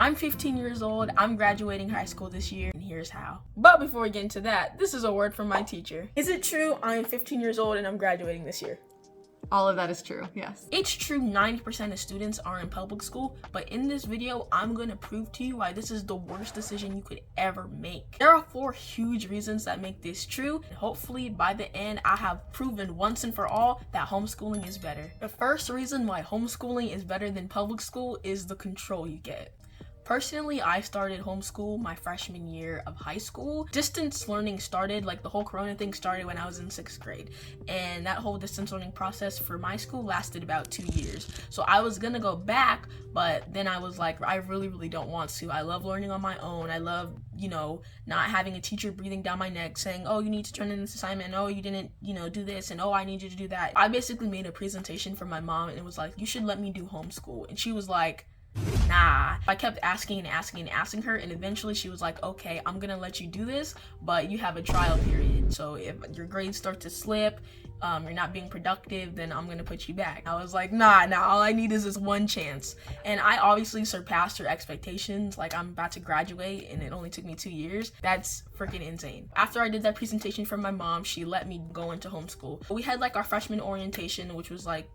I'm 15 years old, I'm graduating high school this year, and here's how. But before we get into that, this is a word from my teacher. Is it true I am 15 years old and I'm graduating this year? All of that is true, yes. It's true 90% of students are in public school, but in this video, I'm going to prove to you why this is the worst decision you could ever make. There are 4 huge reasons that make this true, and hopefully by the end, I have proven once and for all that homeschooling is better. The first reason why homeschooling is better than public school is the control you get. Personally, I started homeschool my freshman year of high school. Distance learning started, like the whole corona thing started when I was in 6th grade. And that whole distance learning process for my school lasted about 2 years. So I was gonna go back, but then I was like, I really don't want to. I love learning on my own. I love, not having a teacher breathing down my neck saying, oh, you need to turn in this assignment. And, oh, you didn't, do this. And, oh, I need you to do that. I basically made a presentation for my mom and it was like, you should let me do homeschool. And she was like, nah. I kept asking her, and eventually she was like, okay, I'm gonna let you do this, but you have a trial period. So if your grades start to slip, you're not being productive, then I'm gonna put you back. I was like, nah, all I need is this one chance. And I obviously surpassed her expectations. Like, I'm about to graduate and it only took me 2 years. That's freaking insane. After I did that presentation for my mom, she let me go into homeschool. We had like our freshman orientation, which was like,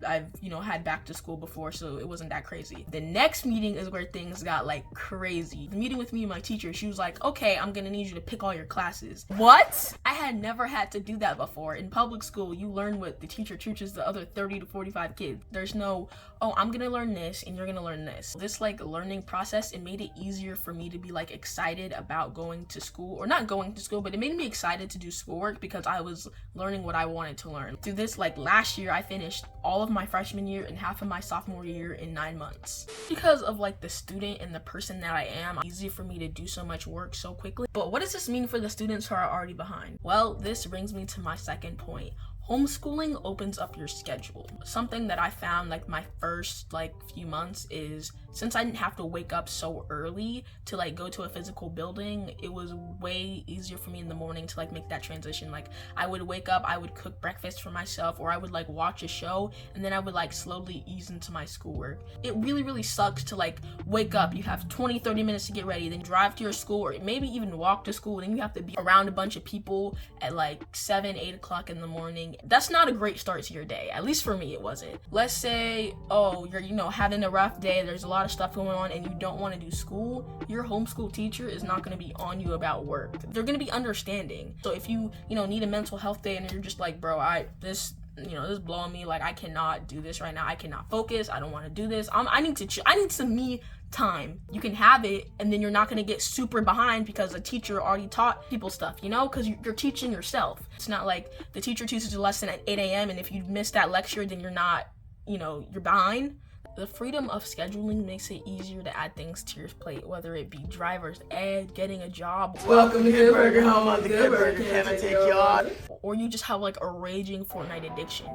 I've had back to school before, so it wasn't that crazy. The next meeting is where things got like crazy. The meeting with me and my teacher, she was like, okay, I'm gonna need you to pick all your classes. What? I had never had to do that before. In public school, you learn what the teacher teaches the other 30 to 45 kids. There's no, oh, I'm gonna learn this and you're gonna learn this. This like learning process, it made it easier for me to be like excited about going to school, or not going to school, but it made me excited to do schoolwork because I was learning what I wanted to learn. Through this, like last year, I finished all of my freshman year and half of my sophomore year in 9 months. Because of like the student and the person that I am, it's easy for me to do so much work so quickly. But what does this mean for the students who are already behind? Well, this brings me to my second point. Homeschooling opens up your schedule. Something that I found like my first few months is, since I didn't have to wake up so early to like go to a physical building, it was way easier for me in the morning to like make that transition. Like I would wake up, I would cook breakfast for myself, or I would like watch a show, and then I would like slowly ease into my schoolwork. It really sucks to like wake up, you have 20-30 minutes to get ready, then drive to your school, or maybe even walk to school, and then you have to be around a bunch of people at like 7-8 o'clock in the morning. That's not a great start to your day. At least for me, it wasn't. Let's say, oh, you're having a rough day, there's a lot of stuff going on and you don't want to do school. Your homeschool teacher is not going to be on you about work. They're going to be understanding. So if you need a mental health day and you're just like, bro, this is blowing me, like I cannot do this right now, I cannot focus, I don't want to do this, I need some me time. You can have it, and then you're not going to get super behind because the teacher already taught people stuff, because you're teaching yourself. It's not like the teacher teaches a lesson at 8 a.m. and if you miss that lecture, then you're not, you're behind. The freedom of scheduling makes it easier to add things to your plate, whether it be driver's ed, getting a job. Welcome to Good Burger, home on the Good Burger. Can I take you on? Or you just have like a raging Fortnite addiction.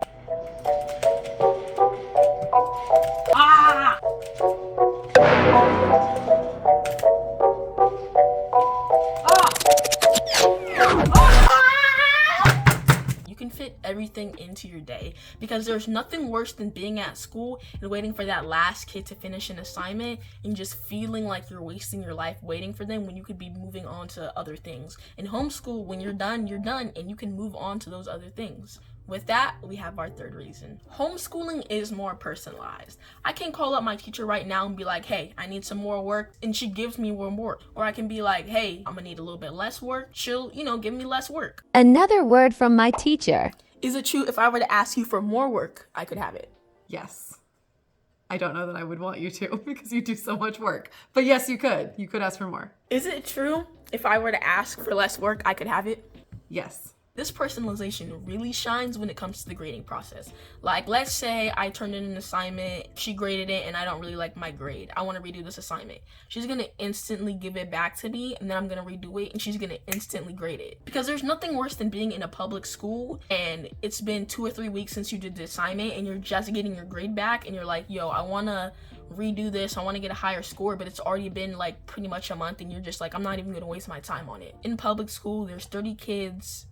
Ah! You can fit everything into your day, because there's nothing worse than being at school and waiting for that last kid to finish an assignment and just feeling like you're wasting your life waiting for them when you could be moving on to other things. In homeschool, when you're done, and you can move on to those other things. With that, we have our third reason. Homeschooling is more personalized. I can call up my teacher right now and be like, hey, I need some more work, and she gives me more work. Or I can be like, hey, I'm gonna need a little bit less work. She'll, give me less work. Another word from my teacher. Is it true if I were to ask you for more work, I could have it? Yes. I don't know that I would want you to because you do so much work. But yes, you could. You could ask for more. Is it true if I were to ask for less work, I could have it? Yes. This personalization really shines when it comes to the grading process. Like, let's say I turned in an assignment, she graded it, and I don't really like my grade. I want to redo this assignment. She's going to instantly give it back to me, and then I'm going to redo it, and she's going to instantly grade it. Because there's nothing worse than being in a public school, and it's been 2 or 3 weeks since you did the assignment, and you're just getting your grade back, and you're like, yo, I want to redo this, I want to get a higher score, but it's already been like pretty much a month, and you're just like, I'm not even going to waste my time on it. In public school, there's 30 kids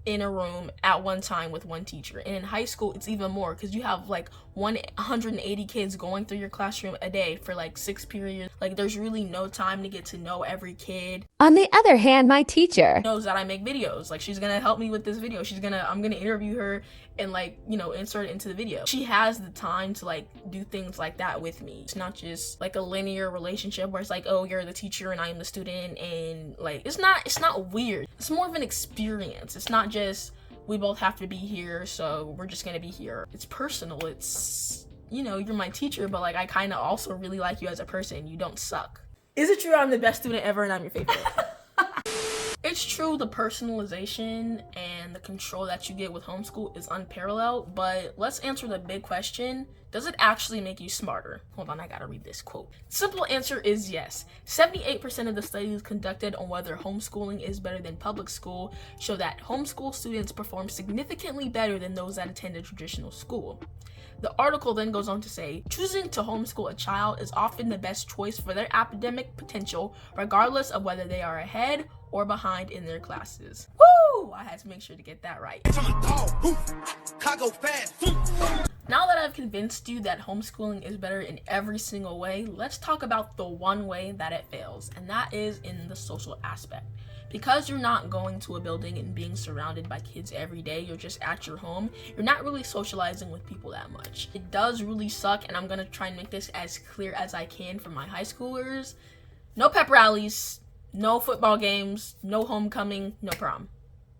in a room at one time with one teacher. And in high school, it's even more because you have like 180 kids going through your classroom a day for like 6 periods. Like there's really no time to get to know every kid. On the other hand, my teacher Knows that I make videos. Like she's gonna help me with this video. I'm gonna interview her and like, you know, insert it into the video. She has the time to like do things like that with me. It's not just like a linear relationship where it's like, oh, you're the teacher and I am the student, and like it's not weird. It's more of an experience. It's not just we both have to be here, so we're just gonna be here. It's personal. It's, you know, you're my teacher, but like I kind of also really like you as a person. You don't suck. Is it true I'm the best student ever and I'm your favorite? It's true, the personalization and the control that you get with homeschool is unparalleled, but let's answer the big question. Does it actually make you smarter? Hold on, I gotta read this quote. Simple answer is yes. 78% of the studies conducted on whether homeschooling is better than public school show that homeschool students perform significantly better than those that attend a traditional school. The article then goes on to say, choosing to homeschool a child is often the best choice for their academic potential, regardless of whether they are ahead or behind in their classes. Woo! I had to make sure to get that right. Now that I've convinced you that homeschooling is better in every single way, let's talk about the one way that it fails, and that is in the social aspect. Because you're not going to a building and being surrounded by kids every day, you're just at your home, you're not really socializing with people that much. It does really suck, and I'm gonna try and make this as clear as I can for my high schoolers. No pep rallies, no football games, no homecoming, no prom.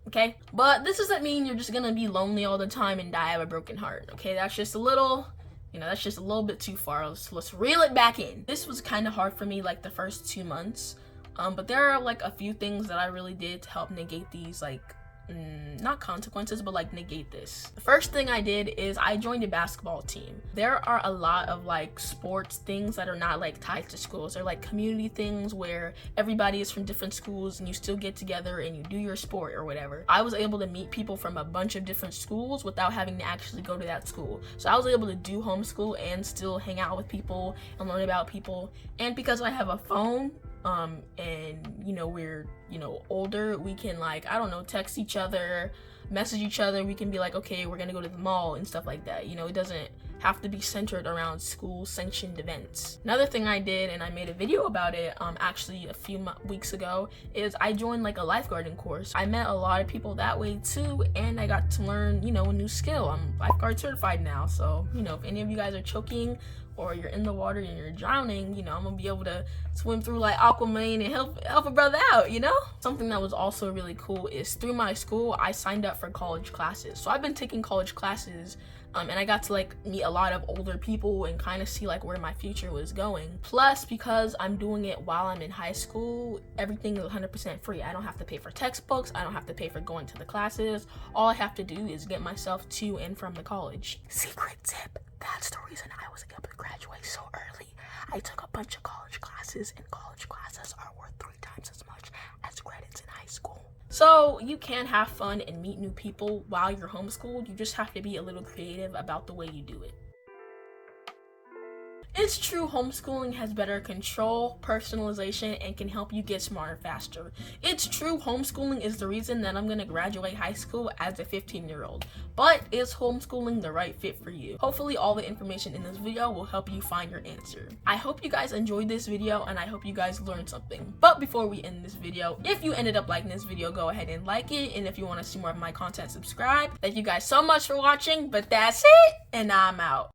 Okay? But this doesn't mean you're just gonna be lonely all the time and die of a broken heart. Okay? That's just a little, you know, that's just a little bit too far. Let's reel it back in. This was kind of hard for me like the first 2 months. But there are like a few things that I really did to help negate these, like, not consequences, but like negate this. The first thing I did is I joined a basketball team. There are a lot of like sports things that are not like tied to schools. They're like community things where everybody is from different schools and you still get together and you do your sport or whatever. I was able to meet people from a bunch of different schools without having to actually go to that school. So I was able to do homeschool and still hang out with people and learn about people. And because I have a phone, and you know, we're, you know, older, we can like, I don't know, text each other, message each other. We can be like, okay, we're gonna go to the mall and stuff like that. You know, it doesn't have to be centered around school sanctioned events. Another thing I did, and I made a video about it actually a few weeks ago, is I joined like a lifeguarding course. I met a lot of people that way too, and I got to learn, you know, a new skill. I'm lifeguard certified now, so you know, if any of you guys are choking or you're in the water and you're drowning, you know, I'm gonna be able to swim through like Aquaman and help a brother out, you know? Something that was also really cool is through my school, I signed up for college classes. So I've been taking college classes, and I got to like meet a lot of older people and kind of see like where my future was going. Plus, because I'm doing it while I'm in high school, everything is 100% free. I don't have to pay for textbooks. I don't have to pay for going to the classes. All I have to do is get myself to and from the college. Secret tip. That's the reason I was able to graduate so early. I took a bunch of college classes, and college classes are worth 3 times as much as credits in high school. So you can have fun and meet new people while you're homeschooled. You just have to be a little creative about the way you do it. It's true homeschooling has better control, personalization, and can help you get smarter faster. It's true homeschooling is the reason that I'm gonna graduate high school as a 15-year-old. But is homeschooling the right fit for you? Hopefully all the information in this video will help you find your answer. I hope you guys enjoyed this video and I hope you guys learned something. But before we end this video, if you ended up liking this video, go ahead and like it. And if you want to see more of my content, subscribe. Thank you guys so much for watching, but that's it, and I'm out.